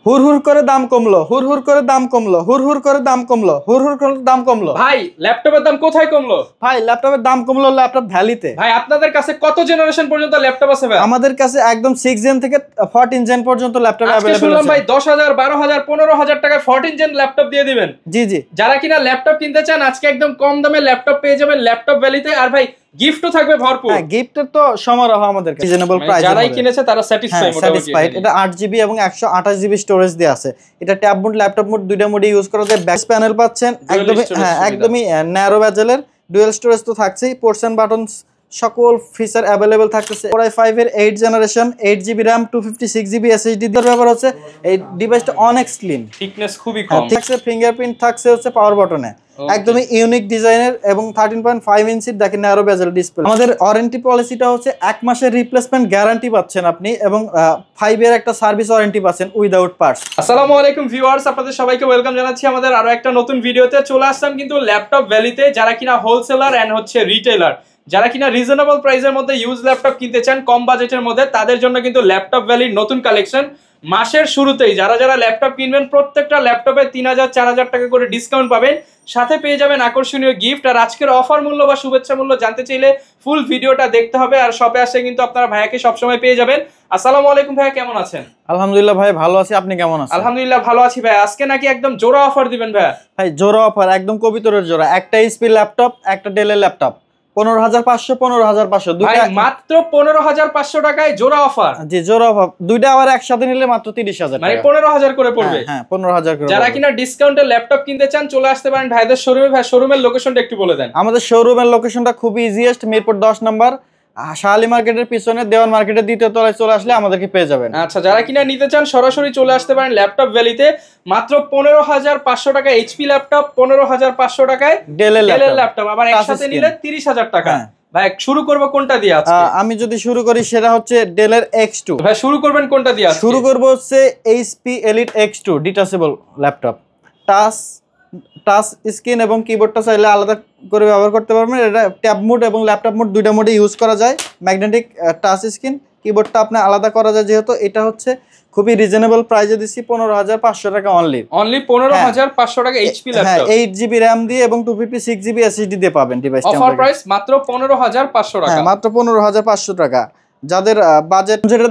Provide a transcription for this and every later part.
হুড় করে দাম কমলো, হুড় করে দাম কমলো, হুড় করে দাম কমলো, হুড় করে দাম কমলো। ভাই ল্যাপটপের দাম কোথায় কমলো? ভাই ল্যাপটপের দাম কমলো ল্যাপটপ ভ্যালিতে। ভাই আপনাদের কাছে কত জেনারেশন পর্যন্ত ল্যাপটপ আছে ভাই? আমাদের কাছে একদম 6 জেন থেকে 14 জেন পর্যন্ত ল্যাপটপ আজকে अवेलेबल শুনলাম আছে। ভাই 10,000 12,000 15,000 টাকায় 14 জেন ল্যাপটপ দিয়ে দিবেন। জি জি, যারা কিনা ল্যাপটপ কিনতে চান আজকে একদম কম দামে ল্যাপটপ পেয়ে যাবেন ল্যাপটপ ভ্যালিতে। আর ভাই গিফটও থাকবে ভরপুর। হ্যাঁ গিফটের তো সমারোহ আমাদের কাছে রিজনেবল প্রাইস। যারাই কিনেছে তারা স্যাটিসফাই মোটামুটি। এটা 8GB এবং 128GB স্টোরেজ দেয়া আছে। এটা ট্যাব মোড ল্যাপটপ মোড দুইটা মোডে ইউজ করা যায়। ব্যাক প্যানেল পাচ্ছেন একদমই ন্যারো বেজেলের, ডুয়াল স্টোরেজ তো থাকছেই, পোর্টস বাটনস সকল ফিচার अवेलेबल থাকতেছে। Core i5 এর 8 generation, 8GB RAM 256GB SSD দিয়ে ব্যবহার হচ্ছে। এই ডিভাইসটা অনেক স্লিম, থিকনেস খুবই কম থাকছে, ফিঙ্গারপ্রিন্ট থাকছে হচ্ছে পাওয়ার বাটনে, একদমই ইউনিক ডিজাইনের এবং 13.5 ইঞ্চির দেখেন ন্যারো বেজেল ডিসপ্লে। আমাদের ওয়ারেন্টি পলিসিটা হচ্ছে 1 মাসের রিপ্লেসমেন্ট গ্যারান্টি পাচ্ছেন আপনি এবং 5 এর একটা সার্ভিস ওয়ারেন্টি পাচ্ছেন উইদাউট পার্টস। আসসালামু আলাইকুম ভিউয়ার্স, আপনাদের সবাইকে ওয়েলকাম জানাচ্ছি আমাদের আরো একটা নতুন ভিডিওতে। চলে আসলাম কিন্তু ল্যাপটপ ভ্যালিতে। যারা কিনা হোলসেলার এন্ড হচ্ছে রিটেলার, যারা কিনা রিজনেবল প্রাইসের মধ্যে ইউজ ল্যাপটপ কিনতে চান কম বাজেটের মধ্যে, তাদের জন্য কিন্তু ল্যাপটপ ভ্যালির নতুন কালেকশন। মাসের শুরুতেই যারা যারা ল্যাপটপ কিনবেন প্রত্যেকটা ল্যাপটপে 3000 4000 টাকা করে ডিসকাউন্ট পাবেন, সাথে পেয়ে যাবেন আকর্ষণীয় গিফট। আর আজকের অফার মূল্য বা শুভেচ্ছা মূল্য জানতে চাইলে ফুল ভিডিওটা দেখতে হবে। আর শপে আসে কিন্তু আপনারা ভাইয়াকে সবসময় পেয়ে যাবেন। আসসালামু আলাইকুম ভাইয়া, কেমন আছেন? আলহামদুলিল্লাহ ভাই ভালো আছি, আপনি কেমন আছেন? আলহামদুলিল্লাহ ভালো আছি ভাই। আজকে নাকি একদম জোড়া অফার দিবেন ভাইয়া? ভাই জোড়া অফার, একদম কবিতরের জোড়া। একটা এইচপি ল্যাপটপ, একটা ডেলের ল্যাপটপ, 15,500 15,500 দুইটা মাত্র 15,500 টাকায় জোড়া অফার। জি জোড়া অফার, দুইটা আবার একসাথে নিলে মাত্র 30,000 মানে 15,000 করে পড়বে। হ্যাঁ 15,000 করে। যারা কিনা ডিসকাউন্টে ল্যাপটপ কিনতে চান চলে আসতে পারেন ভাইদের শোরুমে। ভাই শোরুমের লোকেশনটা একটু বলে দেন। আমাদের শোরুমের লোকেশনটা খুবই ইজিয়েস্ট, মিরপুর 10 নাম্বার, শাহালি মার্কেটের পিছনে দেওয়ান মার্কেটের দ্বিতীয় তলায় চলে আসলে আমাদেরকে পেয়ে যাবেন। আচ্ছা, যারা কিনা নিতে চান সরাসরি চলে আসতে পারেন ল্যাপটপ ভ্যালিতে। মাত্র 15,500 টাকা এইচপি ল্যাপটপ, 15,500 টাকায় ডেলের ল্যাপটপ, আবার একসাথে নিলে 30,000 টাকা। ভাই শুরু করব কোনটা দিয়ে আজকে? আমি যদি শুরু করি সেটা হচ্ছে ডেলের X2। ভাই শুরু করবেন কোনটা দিয়ে আজকে? শুরু করব হচ্ছে HP Elite X2 detachable laptop. Touch screen এবং কিবোর্ডটা চাইলে আলাদা করে ব্যবহার করতে পারবেন। এটা ট্যাব মোড এবং ল্যাপটপ মোড দুইটা মোডে ইউজ করা যায়। ম্যাগনেটিক টাচ স্ক্রিন, কিবোর্ডটা আপনি আলাদা করা যায়। যেহেতু এটা হচ্ছে খুবই রিজনেবল প্রাইসে দিচ্ছি 15,500 টাকা অনলি 15,500 টাকা এইচপি ল্যাপটপ। 8GB RAM দিয়ে এবং 256GB SSD দিয়ে পাবেন ডিভাইসটা। অফার প্রাইস মাত্র 15,500 টাকা। মাত্র 15,500 টাকা। যাদের বাজেট, যেটা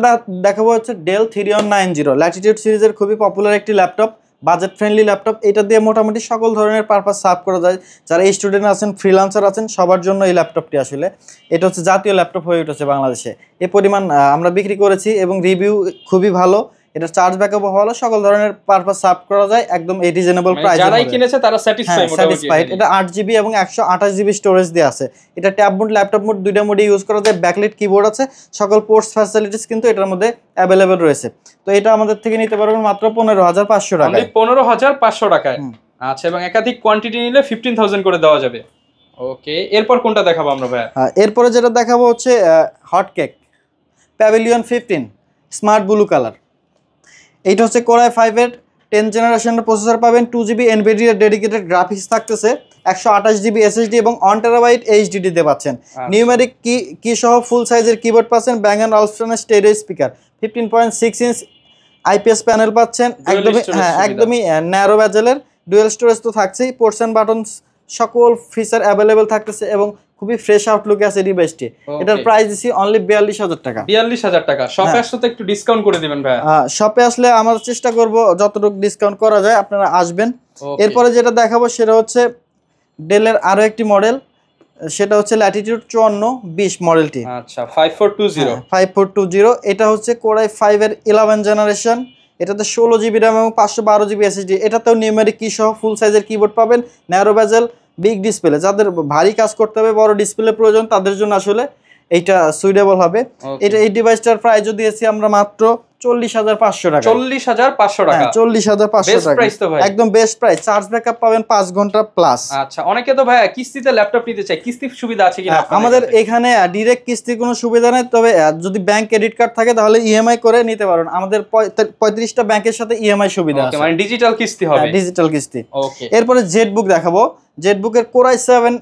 দেখাবো হচ্ছে ডেল 3190 ল্যাটিটিউড সিরিজের খুবই পপুলার একটি ল্যাপটপ, বাজেট ফ্রেন্ডলি ল্যাপটপ। এটা দিয়ে মোটামুটি সকল ধরনের পারপাস সার্ভ করা যায়। যারা স্টুডেন্ট আছেন, ফ্রিল্যান্সার আছেন, সবার জন্য এই ল্যাপটপটি আসলে এটা হচ্ছে জাতীয় ল্যাপটপ হয়ে উঠেছে বাংলাদেশে। এই পরিমাণ আমরা বিক্রি করেছি এবং রিভিউ খুবই ভালো। এটা চার্জ ব্যাকআপও ভালো, সকল ধরনের পারপাস সার্ভ করা যায় একদম এই রিজনেবল প্রাইসে। যারাই কিনেছে তারা স্যাটিসফাই। এটা 8GB এবং 128GB স্টোরেজ দেয়া আছে। এটা ট্যাব মোড ল্যাপটপ মোড দুইটা মোডে ইউজ করা যায়। ব্যাকলাইট কিবোর্ড আছে, সকল পোর্টস ফ্যাসিলিটিস কিন্তু এটার মধ্যে अवेलेबल রয়েছে। তো এটা আমাদের থেকে নিতে পারবেন মাত্র 15,500 টাকায়। 15,500 টাকায়। আচ্ছা, এবং একাধিক কোয়ান্টিটি নিলে 15,000 করে দেওয়া যাবে। ওকে, এরপর কোনটা দেখাবো আমরা ভাই? এরপরে যেটা দেখাবো হচ্ছে hotcake pavilion 15 smart blue colour. এইটা হচ্ছে Core i5 এর 10 জেনারেশনের প্রসেসর পাবেন। 2GB NVIDIA ডেডিকেটেড গ্রাফিক্স থাকতেছে, 128GB SSD এবং 1TB HDD দিয়ে পাচ্ছেন। নিউমেরিক কি সহ ফুল সাইজের কিবোর্ড পাচ্ছেন। ব্যাং এন্ড অলস্টনের stereo speaker, 15.6 inch IPS panel পাচ্ছেন। একদমই ন্যারো বেজেলের, ডুয়াল স্টোরেজ তো থাকছেই, পোর্টস এন্ড বাটনস সকল ফিচার अवेलेबल থাকতেছে এবং খুবই ফ্রেশ আউটলুকে আছে ডিভাইসটি। এটার প্রাইস দিছি অনলি 42,000 টাকা। 42,000 টাকা। শপে আসলে তো একটু ডিসকাউন্ট করে দিবেন ভাই। শপে আসলে আমরা চেষ্টা করব যতটুকু ডিসকাউন্ট করা যায়, আপনারা আসবেন। এরপরে যেটা দেখাবো সেটা হচ্ছে ডেলের আরো একটি মডেল, সেটা হচ্ছে ল্যাটিটিউড 5420 মডেলটি। আচ্ছা, 5420। এটা হচ্ছে Core i5 এর 11 জেনারেশন। এটাতে 16GB RAM এবং 512GB SSD। এটাতেও নিউমেরিক কি সহ ফুল সাইজের কিবোর্ড পাবেন, ন্যারো বেজেল, বিগ ডিসপ্লে। যাদের ভারী কাজ করতে হবে, বড় ডিসপ্লে প্রয়োজন, তাদের জন্য আসলে এইটা সুইটেবল হবে। এই ডিভাইসটার প্রাইস দিয়েছি আমরা মাত্র 40,500 টাকা। 40,500 টাকা। 40,500 টাকা একদম বেস্ট প্রাইস। চার্জ ব্যাকআপ পাবেন 5 ঘন্টা প্লাস। আচ্ছা, অনেকে তো ভাই কিস্তিতে ল্যাপটপ নিতে চায়, কিস্তির সুবিধা আছে কিনা? আমাদের এখানে ডাইরেক্ট কিস্তির কোনো সুবিধা নেই, তবে যদি ব্যাংক ক্রেডিট কার্ড থাকে তাহলে ইএমআই করে নিতে পারেন। আমাদের 35টা ব্যাংকের সাথে ইএমআই সুবিধা আছে। মানে ডিজিটাল কিস্তি হবে। ডিজিটাল কিস্তি। ওকে, এরপরে জেটবুক দেখাবো। জেটবুকের Core i7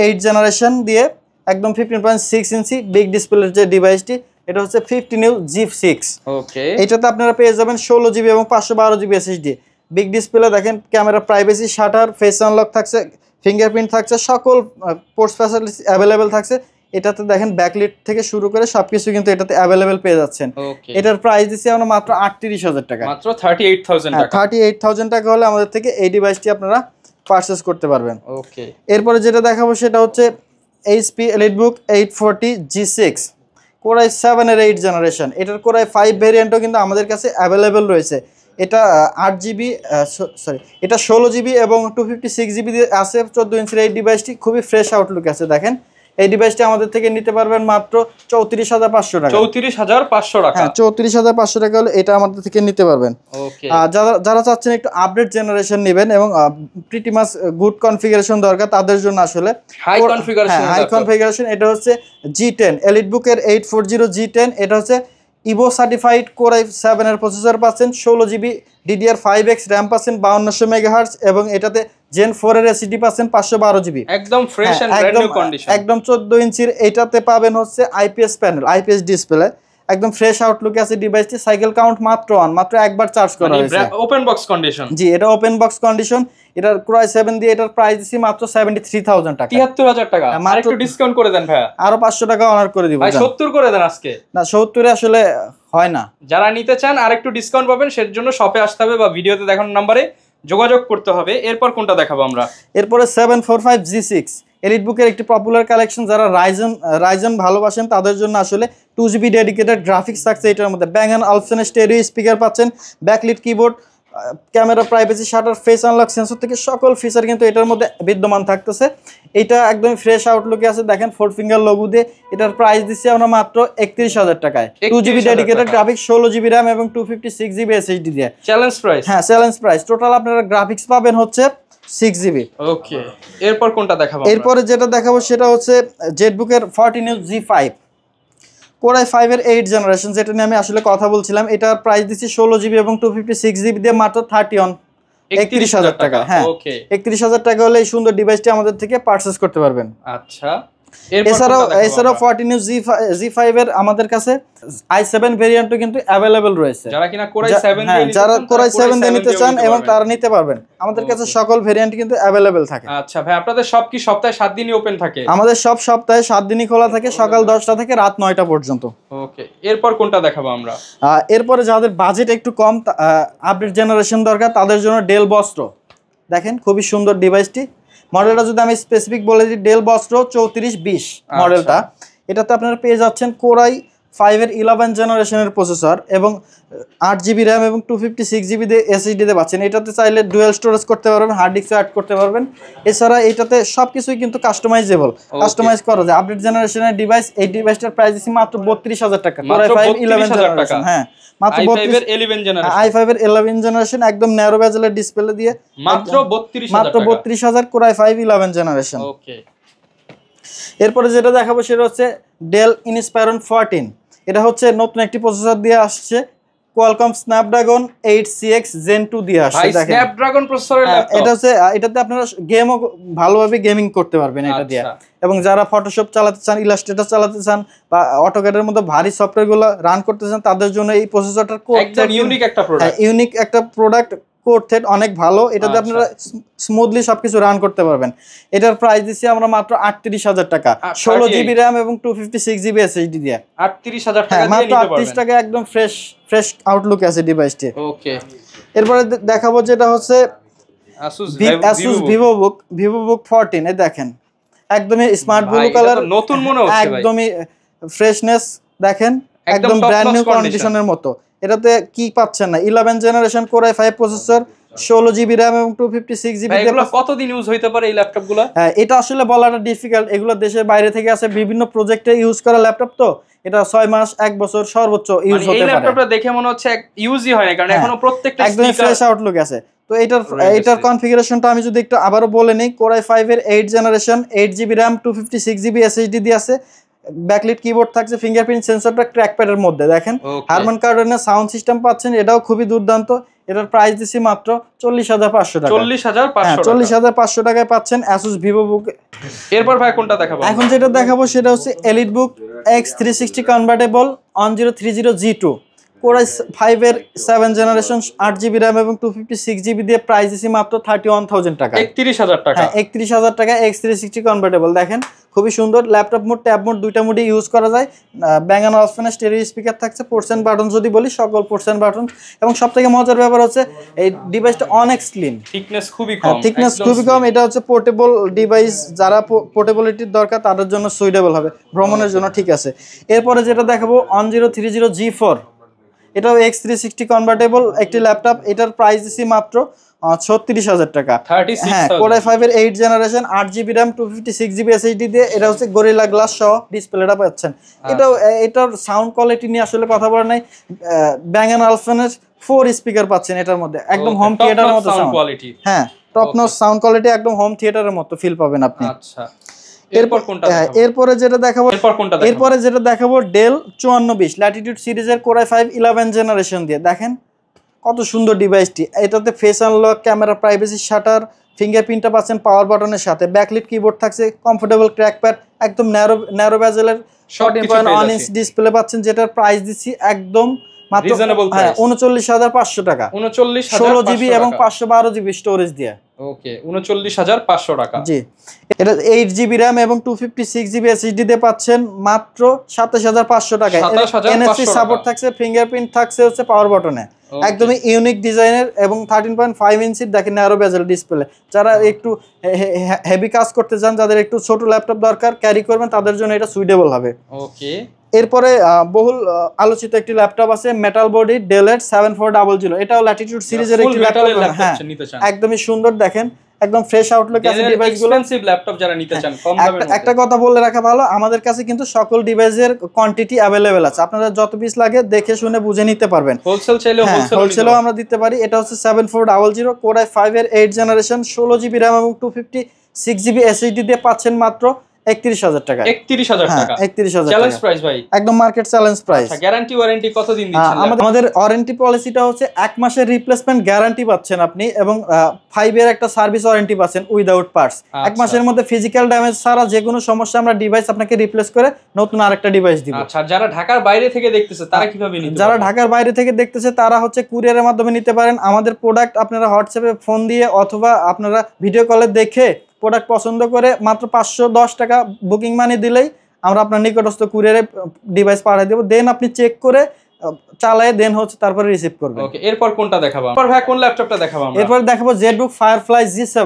8 জেনারেশন দিয়ে একদম 15.6 ইঞ্চি বিগ ডিসপ্লের যে ডিভাইসটি, এটা হচ্ছে 15 G6। ওকে, এটাতে আপনারা পেয়ে যাবেন 16 জিবি এবং 512 জিবি এসএসডি। বিগ ডিসপ্লে দেখেন, camera, privacy, shutter, face unlock থাকছে, ফিঙ্গারপ্রিন্ট থাকছে, সকল পোর্টস ফ্যাসিলিটি অ্যাভেলেবেল থাকছে। এটাতে দেখেন ব্যাকলিট থেকে শুরু করে সবকিছু কিন্তু এটাতে অ্যাভেলেবেল পেয়ে যাচ্ছেন। এটার প্রাইস দিচ্ছি আমরা মাত্র 38,000 টাকা, মাত্র 38,000 টাকা। 38,000 টাকা হলে আমাদের থেকে এই ডিভাইসটি আপনারা পারচেস করতে পারবেন। ওকে, এরপরে যেটা দেখাবো সেটা হচ্ছে HP EliteBook 840 G6 Core i7 এর 8 জেনারেশন। এটার Core i5 ভেরিয়েন্টও কিন্তু আমাদের কাছে অ্যাভেলেবেল রয়েছে। এটা 8GB এটা 16GB এবং 256GB দিয়ে আছে। 14 ইঞ্চির এই ডিভাইসটি খুবই ফ্রেশ আউটলুক আছে। দেখেন এই ডিভাইসটি আমাদের থেকে নিতে পারবেন মাত্র 34,500 টাকা। 34,500 টাকা, হ্যাঁ 34,500 টাকা হলে এটা আমাদের থেকে নিতে পারবেন। ওকে, যারা চাচ্ছেন একটু আপডেট জেনারেশন নেবেন এবং প্রিটি মাচ গুড কনফিগারেশন দরকার, তাদের জন্য আসলে হাই কনফিগারেশন এটা হচ্ছে G10 EliteBook এর 840 G10। এটা হচ্ছে ইভো সার্টিফাইড Core i7 এর প্রসেসর পাচ্ছেন, 16GB DDR5X RAM পাচ্ছেন, 5200 মেগাহার্টজ এবং এটাতে Gen 4 এর এসএসডি পাচ্ছেন 512GB। একদম fresh and brand new condition. একদম 14 ইঞ্চির এটাতে পাবেন হচ্ছে IPS প্যানেল, IPS ডিসপ্লে, একদম ফ্রেশ আউটলুক আছে ডিভাইসটি। সাইকেল কাউন্ট মাত্র একবার চার্জ করা হয়েছে, ওপেন বক্স কন্ডিশন। জি, এটা ওপেন বক্স কন্ডিশন। এটার Core i7 দিয়ে এটার প্রাইস দিছি মাত্র 73,000 টাকা, 73,000 টাকা। আর একটু ডিসকাউন্ট করে দেন ভাইয়া, আরো 500 টাকা অনার করে দিব ভাই। 70 করে দেন আজকে। না 70 এ আসলে হয় না। যারা নিতে চান আর একটু ডিসকাউন্ট পাবেন, সেটার জন্য শপে আসতে হবে বা ভিডিওতে দেখানোর নম্বরে যোগাযোগ করতে হবে। এরপর কোনটা দেখাবো আমরা? এরপরে 745 G6 EliteBook এর একটি পপুলার কালেকশন। যারা রাইজন ভালোবাসেন তাদের জন্য আসলে 2GB ডেডিকেটেড গ্রাফিক্স থাকছে এটার মধ্যে। Bang & Olufsen স্টেরিও স্পিকার পাচ্ছেন, backlit keyboard, camera, privacy, shutter, face unlock sensor থেকে সকল ফিচার কিন্তু এটার মধ্যে বিদ্যমান থাকতেছে। এটা একদম ফ্রেশ আউটলুকে আছে। দেখেন 4 ফিঙ্গার লোগো দিয়ে। এটার প্রাইস দিচ্ছি আমরা মাত্র 31,000 টাকায়। 2GB dedicated graphics, 16GB RAM এবং 256GB SSD দিয়ে। Challenge price. হ্যাঁ চ্যালেঞ্জ প্রাইস। টোটাল আপনারা গ্রাফিক্স পাবেন হচ্ছে 6GB। ওকে, এরপর কোনটা দেখাবো? এরপরে যেটা দেখাবো সেটা হচ্ছে ZBook এর 14 G5 Core i5 এর 8 জেনারেশন, যেটা নিয়ে আমি আসলে কথা বলছিলাম। এটার প্রাইস দিচ্ছি 16GB এবং 256GB দিয়ে মাত্র 31,000 টাকা। হ্যাঁ, 31,000 টাকা হলে এই সুন্দর ডিভাইসটি আমাদের থেকে পারচেজ করতে পারবেন। আচ্ছা, এছাড়াও 14 G5 এর আমাদের কাছে i7 ভেরিয়েন্টও কিন্তু অ্যাভেলেবেল রয়েছে। যারা কিনা Core i7 দিয়ে নিতে চান এবং তারা নিতে পারবেন। আমাদের কাছে সকল ভেরিয়েন্ট কিন্তু অ্যাভেলেবেল থাকে। আচ্ছা ভাই, আপনাদের সব কি সপ্তাহে 7 দিনই ওপেন থাকে? আমাদের সব সপ্তাহে 7 দিনই খোলা থাকে, সকাল 10টা থেকে রাত 9টা পর্যন্ত। ওকে, এরপর কোনটা দেখাবো আমরা? এরপরে যাদের বাজেট একটু কম, আপডেট জেনারেশন দরকার, তাদের জন্য ডেল বস্ত্র। দেখেন খুবই সুন্দর ডিভাইসটি। মডেলটা যদি আমি স্পেসিফিক বলে দিই, ডেল বস্ত্র 3420 মডেলটা। এটাতে আপনারা পেয়ে যাচ্ছেন Core i5 এর 11 জেনারেশনের প্রসেসর এবং 8GB RAM এবং 256GB দিয়ে SSD দিয়ে পাচ্ছেন। এটাতে চাইলে ডুয়াল স্টোরেজ করতে পারবেন, হার্ড ডিস্ক অ্যাড করতে পারবেন। এছাড়া এটাতে সবকিছুই কিন্তু কাস্টমাইজেবল, কাস্টমাইজ করা যায়। আপডেট জেনারেশনের ডিভাইস। এই ডিভাইসটার প্রাইস দিচ্ছি মাত্র 32,000 টাকা। Core i5 11 generation. হ্যাঁ, মাত্র i5 এর 11 জেনারেশন। i5 এর 11 জেনারেশন একদম ন্যারো বেজেলের ডিসপ্লে দিয়ে মাত্র 32,000 Core i5 11 জেনারেশন। ওকে, এরপরে যেটা দেখাবো সেটা হচ্ছে ডেল ইনস্পায়রন 14। এটা হচ্ছে নতুন একটি প্রসেসর দিয়ে আসছে, Qualcomm Snapdragon 8CX Gen 2 দিয়ে আসছে। দেখেন স্ন্যাপড্রাগন প্রসেসরের ল্যাপটপ। এটা হচ্ছে, এটাতে আপনারা গেমও ভালোভাবে গেমিং করতে পারবেন এটা দিয়ে। এবং যারা ফটোশপ চালাতে চান, ইলাস্ট্রেটর চালাতে চান বা অটোক্যাডের মতো ভারী সফটওয়্যারগুলো রান করতে চান, তাদের জন্য এই প্রসেসরটার একদম ইউনিক একটা প্রোডাক্ট। ইউনিক একটা প্রোডাক্ট। কোর থ্রেড অনেক ভালো। এটাতে আপনারা স্মুথলি সবকিছু রান করতে পারবেন। এটার প্রাইস দিচ্ছি আমরা মাত্র 38,000 টাকা, 16GB RAM এবং 256GB SSD দিয়ে। 38,000 টাকা দিয়ে মাত্র 38 টাকা, একদম ফ্রেশ আউটলুক আছে ডিভাইসটি। ওকে, এরপরে দেখাবো যেটা হচ্ছে Asus VivoBook 14। এই দেখেন একদমই স্মার্ট ব্লু কালার, নতুন মনে হচ্ছে ভাই। একদমই ফ্রেশনেস। দেখেন একদম ব্র্যান্ড নিউ কন্ডিশনের মতো। এটাতে কি পাচ্ছেন না, 11 generation Core i5 processor, 16GB RAM এবং 256GB। এগুলো কতদিন ইউজ হইতে পারে এই ল্যাপটপগুলো? হ্যাঁ, এটা আসলে বলাটা ডিফিকাল্ট। এগুলো দেশের বাইরে থেকে আসে, বিভিন্ন প্রজেক্টে ইউজ করা ল্যাপটপ, তো এটা 6 মাস 1 বছর সর্বোচ্চ ইউজ হতে পারে। এই ল্যাপটপটা দেখে মনে হচ্ছে ইউজই হয় না, কারণ এখনো প্রত্যেকটা একদম ফ্রেশ আউটলুক আছে। তো এটার কনফিগারেশনটা আমি যদি একটু আবারও বলে নেই, Core i5 এর 8 generation, 8GB RAM 256GB SSD দিয়ে আছে। ব্যাকলিট কিবোর্ড থাকছে, ফিঙ্গারপ্রিন্ট সেন্সরটা ট্র্যাকপ্যাডের মধ্যে। দেখেন হারমান কার্ডনের সাউন্ড সিস্টেম পাচ্ছেন, এটাও খুবই দুর্দান্ত। এটার প্রাইস দিচ্ছি মাত্র 40,500 টাকা। 40,500 40,500 টাকায় পাচ্ছেন Asus VivoBook। এরপর ভাই কোনটা দেখাবো? এখন যেটা দেখাবো সেটা হচ্ছে EliteBook X360 convertible 1030G2 Core i5 এর 7 জেনারেশন 8GB RAM এবং 256GB দিয়ে প্রাইস দিচ্ছি মাত্র 31,000 টাকা। 31,000 টাকা। হ্যাঁ 31,000 টাকা X360 কনভার্টেবল। দেখেন খুবই সুন্দর, ল্যাপটপ মোড ট্যাব মোড দুইটা মোডে ইউজ করা যায়। ব্যাং অ্যান্ড অলফানে স্টেরিও স্পিকার থাকছে, পোর্টস এন্ড বাটন যদি বলি সকল পোর্টস এন্ড বাটন, এবং সবথেকে মজার ব্যাপার হচ্ছে এই ডিভাইসটা অনেক স্লিম, থিকনেস খুবই কম। থিকনেস খুবই কম। এটা হচ্ছে পোর্টেবল ডিভাইস, যারা পোর্টেবিলিটির দরকার তাদের জন্য সুইটেবল হবে, ভ্রমণের জন্য ঠিক আছে। এরপরে যেটা দেখাবো 1030G4, এটাও X360 কনভার্টেবল একটি ল্যাপটপ। এটার প্রাইস দিচ্ছি মাত্র 36,000 টাকা। হ্যাঁ Core i5 এর 8 generation 8GB RAM 256GB SSD দিয়ে এটা হচ্ছে গরিলা গ্লাস সহ ডিসপ্লেটা পাচ্ছেন। এটার সাউন্ড কোয়ালিটি নিয়ে আসলে কথা বলার নাই। ব্যাং অ্যান্ড অলফানের 4 স্পিকার পাচ্ছেন এটার মধ্যে, একদম হোম থিয়েটারের মতো সাউন্ড কোয়ালিটি। হ্যাঁ টপ নচ সাউন্ড কোয়ালিটি, একদম হোম থিয়েটারের মতো ফিল পাবেন আপনি। আচ্ছা এরপর কোনটা দেখাবো? এরপরে যেটা দেখাবো ডেল 5420 ল্যাটিটিউড সিরিজের Core i5 11 জেনারেশন দিয়ে। দেখেন কত সুন্দর ডিভাইসটি। এটাতে face unlock, camera privacy shutter, ফিঙ্গারপ্রিন্টটা পাচ্ছেন পাওয়ার বাটনের সাথে, ব্যাকলিট কিবোর্ড থাকছে, কমফোর্টেবল ট্র্যাকপ্যাড, একদম ন্যারো বেজেলের 14.1 ইঞ্চ ডিসপ্লে পাচ্ছেন, যেটার প্রাইস দিচ্ছি একদম মাত্র 39,500 টাকা। 16GB এবং 512GB স্টোরেজ দিয়ে। ওকে 39,500 টাকা। জি এটা 8GB RAM এবং 256GB SSD দিয়ে পাচ্ছেন মাত্র 27,500 টাকায়। NFC সাপোর্ট থাকছে, ফিঙ্গারপ্রিন্ট থাকছে হচ্ছে পাওয়ার বাটনে, একদমই ইউনিক ডিজাইনের এবং 13.5 ইঞ্চির দেখেন ন্যারো বেজেল ডিসপ্লে। যারা একটু হেভি কাজ করতে চান, যাদের একটু ছোট ল্যাপটপ দরকার ক্যারি করবেন, তাদের জন্য এটা সুইটেবল হবে। ওকে এরপরে বহুল আলোচিত একটি ল্যাপটপ আছে মেটাল বডি ডেলের 7400, এটাও ল্যাটিটিউড সিরিজের একটি ল্যাপটপ। হ্যাঁ একদমই সুন্দর, দেখেন একদম ফ্রেশ আউটলুক আছে ডিভাইসগুলো। এক্সপেন্সিভ ল্যাপটপ যারা নিতে চান কম দামের মধ্যে, একটা কথা বলে রাখা ভালো, আমাদের কাছে কিন্তু সকল ডিভাইসের কোয়ান্টিটি अवेलेबल আছে, আপনারা যত পিস লাগে দেখে শুনে বুঝে নিতে পারবেন। হোলসেল চাইলে হোলসেলও আমরা দিতে পারি। এটা হচ্ছে 7400 Core i5 এর 8 জেনারেশন 16GB RAM এবং 256GB SSD দিয়ে পাচ্ছেন মাত্র 31,000 টাকা। 31,000 টাকা 31,000 চ্যালেঞ্জ প্রাইস ভাই, একদম মার্কেট চ্যালেঞ্জ প্রাইস। আচ্ছা গ্যারান্টি ওয়ারেন্টি কতদিন দিচ্ছেন? আমাদের ওয়ারেন্টি পলিসিটা হচ্ছে 1 মাসের রিপ্লেসমেন্ট গ্যারান্টি পাচ্ছেন আপনি, এবং 5 এর একটা সার্ভিস ওয়ারেন্টি পাচ্ছেন উইদাউট পার্টস। 1 মাসের মধ্যে ফিজিক্যাল ড্যামেজ ছাড়া যে কোনো সমস্যা আমরা ডিভাইস আপনাকে রিপ্লেস করে নতুন আরেকটা ডিভাইস দিব। আচ্ছা যারা ঢাকার বাইরে থেকে দেখতেছে তারা কিভাবে নিতে পারবে? যারা ঢাকার বাইরে থেকে দেখতেছে তারা হচ্ছে কুরিয়ারের মাধ্যমে নিতে পারেন। আমাদের প্রোডাক্ট আপনারা হোয়াটসঅ্যাপে ফোন দিয়ে অথবা আপনারা ভিডিও কলে দেখে প্রোডাক্ট পছন্দ করে মাত্র 510 টাকা বুকিং মানি দিলেই আমরা আপনার নিকটস্থ কুরিয়ারে ডিভাইস পাঠিয়ে দেব। দেন আপনি চেক করে চালায় দেন হচ্ছে তারপরে রিসিভ করবেন। ওকে এরপর কোনটা দেখাবো? এরপর ভাই কোন ল্যাপটপটা দেখাবো আমরা? এরপর দেখাবো ZBook Firefly G7।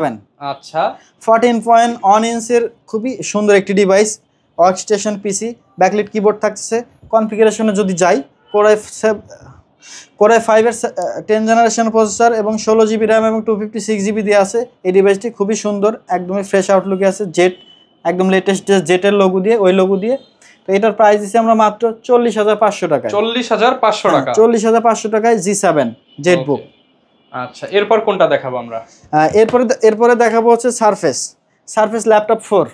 আচ্ছা 14.1 ইঞ্চের খুবই সুন্দর একটি ডিভাইস, ওয়ার্কস্টেশন পিসি, ব্যাকলিট কিবোর্ড থাকছে। কনফিগারেশনে যদি যাই Core i5 এর 10 জেনারেশন প্রসেসর এবং 16GB RAM এবং 256GB দিয়ে আছে। এই ডিভাইসটি খুবই সুন্দর, একদমই ফ্রেশ আউটলুকে আছে, জেট একদম লেটেস্ট জেটের লোগো দিয়ে, ওই লোগো দিয়ে। তো এটার প্রাইস দিচ্ছি আমরা মাত্র 40,500 টাকা। 40,500 টাকা 40,500 টাকায় G7 ZBook। আচ্ছা এরপর কোনটা দেখাবো আমরা? এরপরে দেখাবো হচ্ছে surface laptop 4।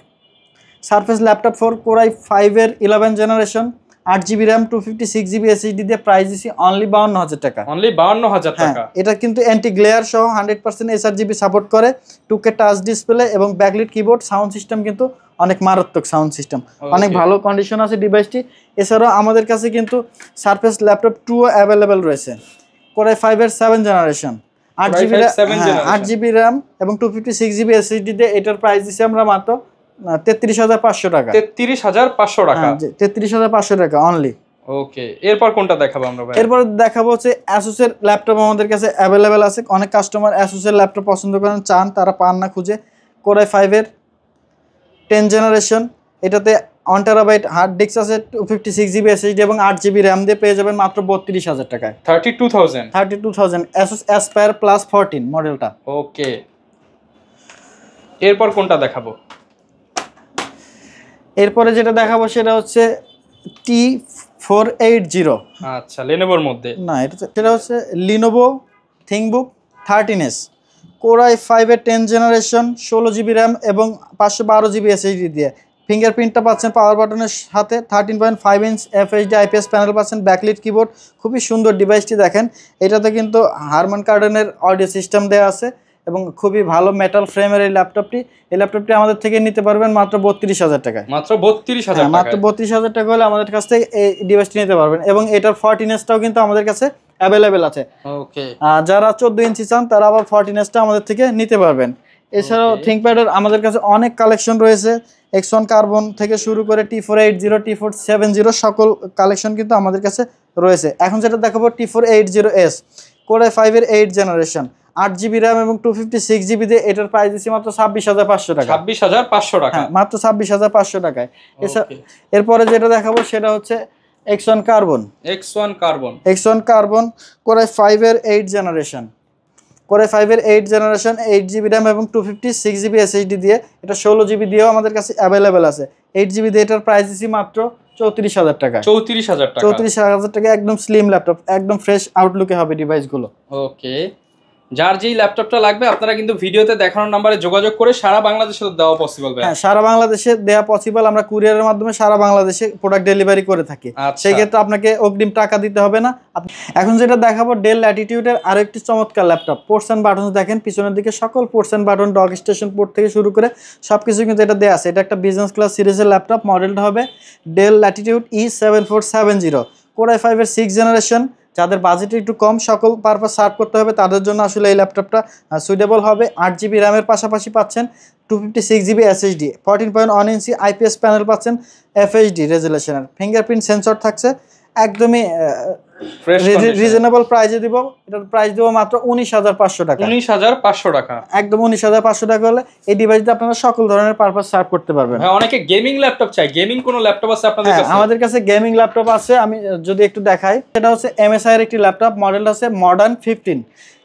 Surface laptop 4 Core i5 এর 11 generation 8GB RAM 256GB SSD দিয়ে প্রাইস দিচ্ছি অনলি 52,000 টাকা। অনলি 52,000 টাকা। এটা কিন্তু অ্যান্টি গ্লেয়ার সহ 100% sRGB সাপোর্ট করে, 2K টাচ ডিসপ্লে এবং ব্যাকলিট কিবোর্ড, সাউন্ড সিস্টেম কিন্তু অনেক মারাত্মক সাউন্ড সিস্টেম, অনেক ভালো কন্ডিশন আছে ডিভাইসটি। এছাড়াও আমাদের কাছে কিন্তু সারফেস ল্যাপটপ 2 অ্যাভেলেবেল রয়েছে, Core i5 এর 7 জেনারেশন 8GB RAM এবং 256GB SSD দিয়ে। এটার প্রাইস দিচ্ছি আমরা মাত্র 33,500 টাকা। 33,500 টাকা 33,500 টাকা অনলি। ওকে এরপর কোনটা দেখাবো আমরা ভাই? এরপর দেখাবো হচ্ছে Asus এর ল্যাপটপ আমাদের কাছে অ্যাভেলেবেল আছে। অনেক কাস্টমার Asus এর ল্যাপটপ পছন্দ করেন, চান, তারা পান না খুঁজে। Core i5 এর 10 জেনারেশন, এটাতে 1TB হার্ড ডিস্ক আছে, 256GB SSD এবং 8GB RAM দিয়ে পেয়ে যাবেন মাত্র 32,000 টাকায়। 32,000 Asus Aspire Plus 14 মডেলটা। ওকে এরপর কোনটা দেখাবো? এরপরে যেটা দেখাবো সেটা হচ্ছে T480। আচ্ছা লেনোভোর মধ্যে না, সেটা হচ্ছে Lenovo ThinkBook 13S Core i5 এর 10 জেনারেশন 16GB RAM এবং 512GB SSD দিয়ে ফিঙ্গারপ্রিন্টটা পাচ্ছেন পাওয়ার বাটনের সাথে, 13.5 ইঞ্চ FHD IPS প্যানেল পাচ্ছেন, ব্যাকলিট কিবোর্ড, খুবই সুন্দর ডিভাইসটি দেখেন। এটাতে কিন্তু হারমান কার্ডেনের অডিও সিস্টেম দেওয়া আছে এবং খুবই ভালো মেটাল ফ্রেমের এই ল্যাপটপটি আমাদের থেকে নিতে পারবেন মাত্র 32,000 টাকায়। মাত্র 32,000 টাকা, মাত্র 32,000 টাকা হলে আমাদের কাছ থেকে এই ডিভাইসটি নিতে পারবেন এবং এটার 14 কিন্তু আমাদের কাছে অ্যাভেলেবেল আছে। ওকে, যারা 14 ইঞ্চি চান তারা আবার 14 আমাদের থেকে নিতে পারবেন। এছাড়াও থিংকপ্যাডের আমাদের কাছে অনেক কালেকশন রয়েছে, X1 কার্বন থেকে শুরু করে T480, T470 সকল কালেকশন কিন্তু আমাদের কাছে রয়েছে। এখন যেটা দেখাবো T480S Core i5 এর 8 জেনারেশন, 8GB RAM এবং 256GB দিয়ে, এটার প্রাইস দিচ্ছি মাত্র 26,500 টাকা। 26,500 টাকা, মাত্র 26,500 টাকায়। এরপরে যেটা দেখাবো সেটা হচ্ছে X1 কার্বন Core i5 এর 8 জেনারেশন, Core i5 এর 8 জেনারেশন, 8GB RAM এবং 256GB SSD দিয়ে, এটা 16GB দিয়েও আমাদের কাছে অ্যাভেলেবেল আছে। 8GB দিয়ে এটার প্রাইস দিচ্ছি মাত্র 34,000 টাকা। 34,000 টাকা, একদম স্লিম ল্যাপটপ, একদম ফ্রেশ আউটলুকে হবে ডিভাইসগুলো। ওকে, যার যেই ল্যাপটপটা লাগবে আপনারা কিন্তু ভিডিওতে দেখানোর নাম্বারে যোগাযোগ করে সারা বাংলাদেশে দেওয়া পসিবল। হ্যাঁ, সারা বাংলাদেশে দেওয়া পসিবল, আমরা কুরিয়ারের মাধ্যমে সারা বাংলাদেশে প্রোডাক্ট ডেলিভারি করে থাকি। সেই ক্ষেত্রে আপনাকে অগ্রিম টাকা দিতে হবে না। এখন যেটা দেখাবো ডেল ল্যাটিটিউডের আরো একটি চমৎকার ল্যাপটপ। পোর্টস এন্ড বাটন দেখেন, পিছনের দিকে সকল ports and button, dock station port থেকে শুরু করে সবকিছু কিন্তু এটা দেওয়া আছে। এটা একটা বিজনেস ক্লাস সিরিজের ল্যাপটপ, মডেলটা হবে del Latitude E7470 Core i5 এর 6 জেনারেশন। যাদের বাজেট একটু কম, সকল পারপাস সার্ভ করতে হবে, তাদের জন্য আসলে এই ল্যাপটপটা সুইটেবল হবে। 8GB র্যামের পাশাপাশি পাচ্ছেন 256GB SSD, 14.1 ইঞ্চি IPS প্যানেল পাচ্ছেন, FHD রেজুলেশনের, ফিঙ্গারপ্রিন্ট সেন্সর থাকছে। একদমই রিজনেবল প্রাইসে দিব। এটার প্রাইস দেবো মাত্র 19,500 টাকা। 19,500 টাকা, একদম 19,500 টাকা হলে এই ডিভাইসটা আপনারা সকল ধরনের পারপাস সার্ভ করতে পারবেন। হ্যাঁ, অনেকে গেমিং ল্যাপটপ চাই, গেমিং কোন ল্যাপটপ আছে আপনাদের কাছে? আমাদের কাছে গেমিং ল্যাপটপ আছে, আমি যদি একটু দেখাই, সেটা হচ্ছে MSI এর একটি ল্যাপটপ, মডেলটা হচ্ছে মডার্ন 15।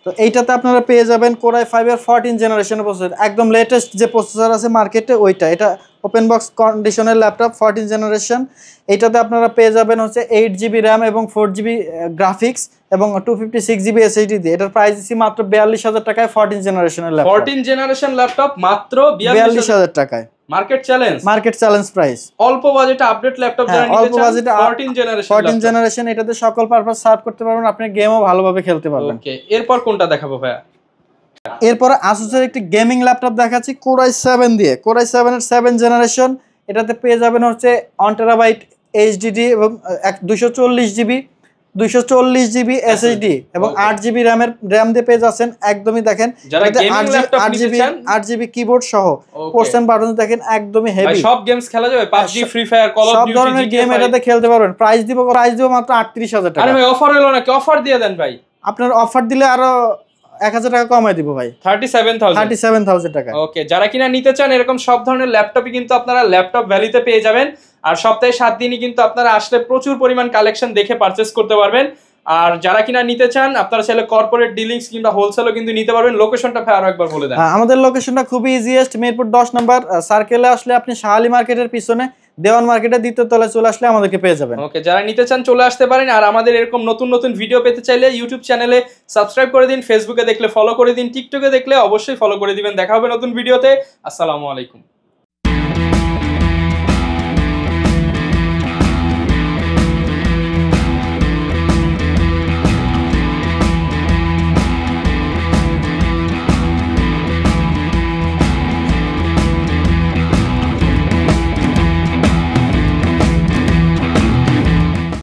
তো এইটাতে আপনারা পেয়ে যাবেন Core i5 এর 14 জেনারেশনের প্রসেসর, একদম লেটেস্ট যে প্রসেসর আছে মার্কেটে ওইটা। এটা ওপেন বক্স কন্ডিশনের ল্যাপটপ, 14 জেনারেশন। এইটাতে আপনারা পেয়ে যাবেন হচ্ছে 8GB RAM এবং 4GB গ্রাফিক্স এবং 256GB SSD দিয়ে। এটার প্রাইস দিচ্ছি মাত্র 42,000 টাকায়। 14 জেনারেশনের ল্যাপটপ, 14 জেনারেশন ল্যাপটপ মাত্র 42,000 টাকায়। Market challenge price. অল্প বাজেটে আপডেট ল্যাপটপ যারা নিতে চান, 14 জেনারেশন, এটাতে সকল পারপাস সার্ভ করতে পারবেন, আপনি গেমও ভালোভাবে খেলতে পারবেন। ওকে, এরপর কোনটা দেখাবো ভাইয়া? এরপর Asus এর একটি গেমিং ল্যাপটপ দেখাচ্ছি Core i7 দিয়ে, Core i7 এর 7 জেনারেশন। এটাতে পেয়ে যাবেন হচ্ছে 1TB HDD এবং 240GB SSD এবং 8GB RAM দিয়ে পেয়ে যাচ্ছেন। একদমই দেখেন, 8GB কিবোর্ড সহ, পোর্টস এন্ড বাটন দেখেন, একদমই হেভি। সব গেমস খেলা যাবে, PUBG, free fire, call of duty, সব ধরনের গেম এটাতে খেলতে পারবেন। প্রাইস দিব মাত্র 38,000 টাকা। আরে ভাই, অফার হলো নাকি? অফার দিয়ে দেন ভাই। আপনার অফার দিলে আরো 1,000 টাকা কমাই দিব ভাই, 37,000 টাকা। ওকে, যারা কিনা নিতে চান এরকম সব ধরনের ল্যাপটপই কিন্তু আপনারা ল্যাপটপ ভ্যালিতে পেয়ে যাবেন। আর সপ্তাহে 7 দিনই কিন্তু আপনারা আসলে প্রচুর পরিমাণ কালেকশন দেখে পারচেস করতে পারবেন। আর যারা কিনা নিতে চান আপনারা চাইলে কর্পোরেট ডিলিংস কিংবা হোলসেলও কিন্তু নিতে পারবেন। লোকেশনটা আরো একবার বলে দেন। আমাদের লোকেশনটা খুবই ইজিয়েস্ট, মিরপুর 10 নম্বর সার্কেলে আসলে আপনি শাহালি মার্কেটের পিছনে দেওয়ান মার্কেটের দ্বিতীয় তলায় চলে আসলে আমাদেরকে পেয়ে যাবেন। ওকে, যারা নিতে চান চলে আসতে পারেন। আর আমাদের এরকম নতুন নতুন ভিডিও পেতে চাইলে ইউটিউব চ্যানেলে সাবস্ক্রাইব করে দিন, ফেসবুকে দেখলে ফলো করে দিন, টিকটকে দেখলে অবশ্যই ফলো করে দিবেন। দেখা হবে নতুন ভিডিওতে। আসসালামু আলাইকুম।